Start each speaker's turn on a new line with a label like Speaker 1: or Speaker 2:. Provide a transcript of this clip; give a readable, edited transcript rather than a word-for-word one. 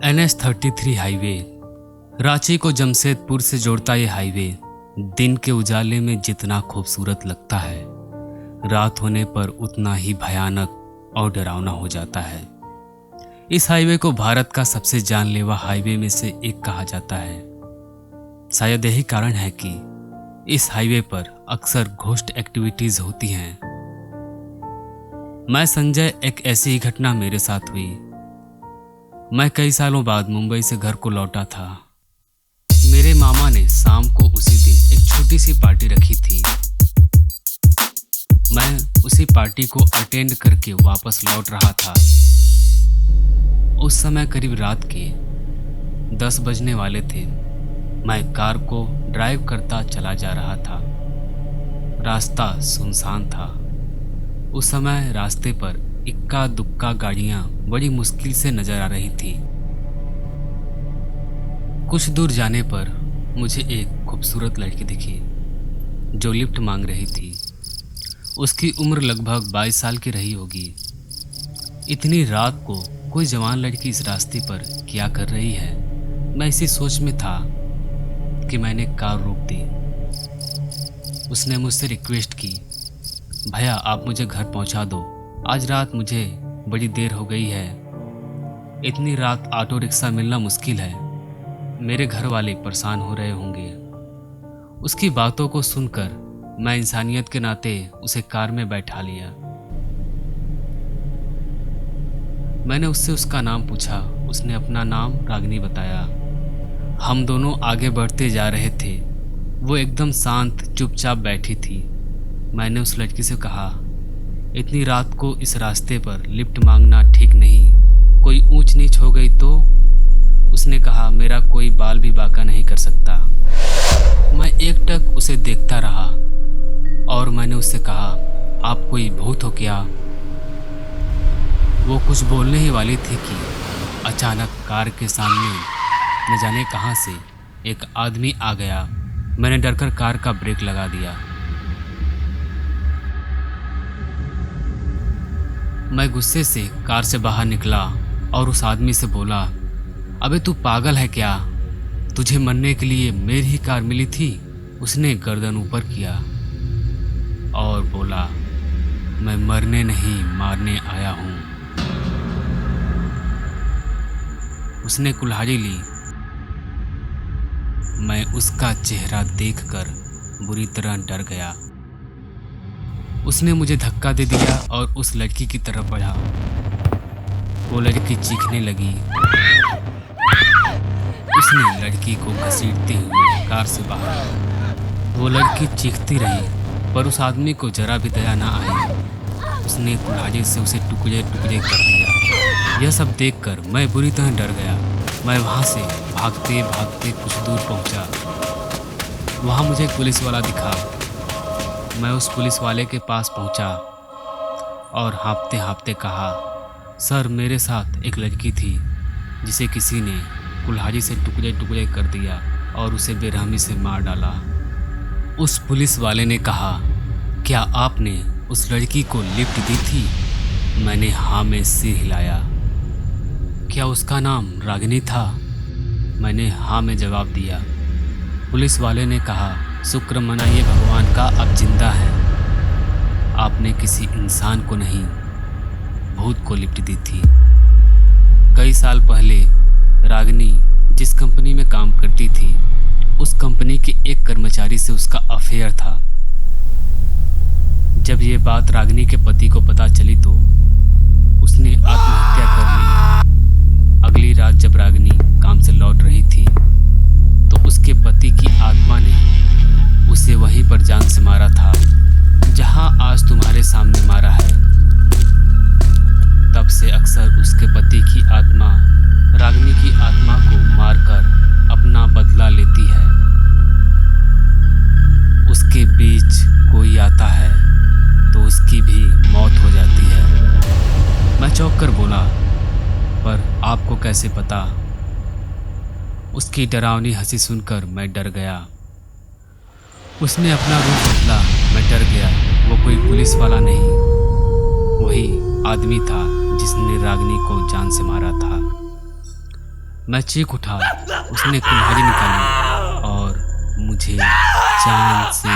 Speaker 1: NH-33 highway Ranchi को जमशेदपुर से जोड़ता ये हाईवे दिन के उजाले में जितना खूबसूरत लगता है, रात होने पर उतना ही भयानक और डरावना हो जाता है। इस हाईवे को भारत का सबसे जानलेवा हाईवे में से एक कहा जाता है। शायद यही कारण है कि इस हाईवे पर अक्सर घोस्ट एक्टिविटीज होती हैं। मैं संजय, एक ऐसी ही घटना मेरे साथ हुई। मैं कई सालों बाद मुंबई से घर को लौटा था। मेरे मामा ने शाम को उसी दिन एक छोटी सी पार्टी रखी थी। मैं उसी पार्टी को अटेंड करके वापस लौट रहा था। उस समय करीब रात के 10 बजने वाले थे। मैं कार को ड्राइव करता चला जा रहा था। रास्ता सुनसान था। उस समय रास्ते पर इक्का दुक्का गाड़ियां बड़ी मुश्किल से नजर आ रही थी। कुछ दूर जाने पर मुझे एक खूबसूरत लड़की दिखी जो लिफ्ट मांग रही थी। उसकी उम्र लगभग 22 साल की रही होगी। इतनी रात को कोई जवान लड़की इस रास्ते पर क्या कर रही है, मैं इसी सोच में था कि मैंने कार रोक दी। उसने मुझसे रिक्वेस्ट की, भैया आप मुझे घर पहुंचा दो, आज रात मुझे बड़ी देर हो गई है। इतनी रात ऑटो रिक्शा मिलना मुश्किल है। मेरे घर वाले परेशान हो रहे होंगे। उसकी बातों को सुनकर मैं इंसानियत के नाते उसे कार में बैठा लिया। मैंने उससे उसका नाम पूछा। उसने अपना नाम रागिनी बताया। हम दोनों आगे बढ़ते जा रहे थे। वो एकदम शांत चुपचाप बैठी थी। मैंने उस लड़की से कहा, इतनी रात को इस रास्ते पर लिफ्ट मांगना ठीक नहीं, कोई ऊंच नीच हो गई तो? उसने कहा, मेरा कोई बाल भी बांका नहीं कर सकता। मैं एकटक उसे देखता रहा और मैंने उससे कहा, आप कोई भूत हो क्या? वो कुछ बोलने ही वाली थी कि अचानक कार के सामने न जाने कहां से एक आदमी आ गया। मैंने डरकर कार का ब्रेक लगा दिया। मैं गुस्से से कार से बाहर निकला और उस आदमी से बोला, अबे तू पागल है क्या? तुझे मरने के लिए मेरी ही कार मिली थी। उसने गर्दन ऊपर किया और बोला, मैं मरने नहीं मारने आया हूं। उसने कुल्हाड़ी ली। मैं उसका चेहरा देखकर बुरी तरह डर गया। उसने मुझे धक्का दे दिया और उस लड़की की तरफ बढ़ा। वो लड़की चीखने लगी। उसने लड़की को घसीटते हुए कार से बाहर। वो लड़की चीखती रही पर उस आदमी को जरा भी दया ना आई। उसने कुल्हाड़ी से उसे टुकड़े टुकड़े कर दिया। यह सब देखकर मैं बुरी तरह डर गया। मैं वहाँ से भागते भागते कुछ दूर पहुँचा। वहाँ मुझे एक पुलिस वाला दिखा। मैं उस पुलिस वाले के पास पहुंचा और हाँफते हाँफते कहा, सर मेरे साथ एक लड़की थी जिसे किसी ने कुल्हाड़ी से टुकड़े टुकड़े कर दिया और उसे बेरहमी से मार डाला। उस पुलिस वाले ने कहा, क्या आपने उस लड़की को लिफ्ट दी थी? मैंने हाँ में सिर हिलाया। क्या उसका नाम रागिनी था? मैंने हाँ में जवाब दिया। पुलिस वाले ने कहा, शुक्र मनाइए भगवान का, अब जिंदा है। आपने किसी इंसान को नहीं, भूत को लिफ्ट दी थी। कई साल पहले रागिनी जिस कंपनी में काम करती थी, उस कंपनी के एक कर्मचारी से उसका अफेयर था। जब ये बात रागिनी के पति को पता चली तो उसने आत्महत्या कर ली। अगली रात जब रागिनी काम से लौट रही थी तो उसके पति की आत्मा ने उसे वहीं पर जान से मारा था जहां आज तुम्हारे सामने मारा है। तब से अक्सर उसके पति की आत्मा रागिनी की आत्मा को मारकर अपना बदला लेती है। उसके बीच कोई आता है तो उसकी भी मौत हो जाती है। मैं चौंक कर बोला, पर आपको कैसे पता? उसकी डरावनी हंसी सुनकर मैं डर गया। उसने अपना रूप बदला। मैं डर गया। वो कोई पुलिस वाला नहीं, वही आदमी था जिसने रागिनी को जान से मारा था। मैं चीख उठा। उसने कुल्हाड़ी निकाली और मुझे जान से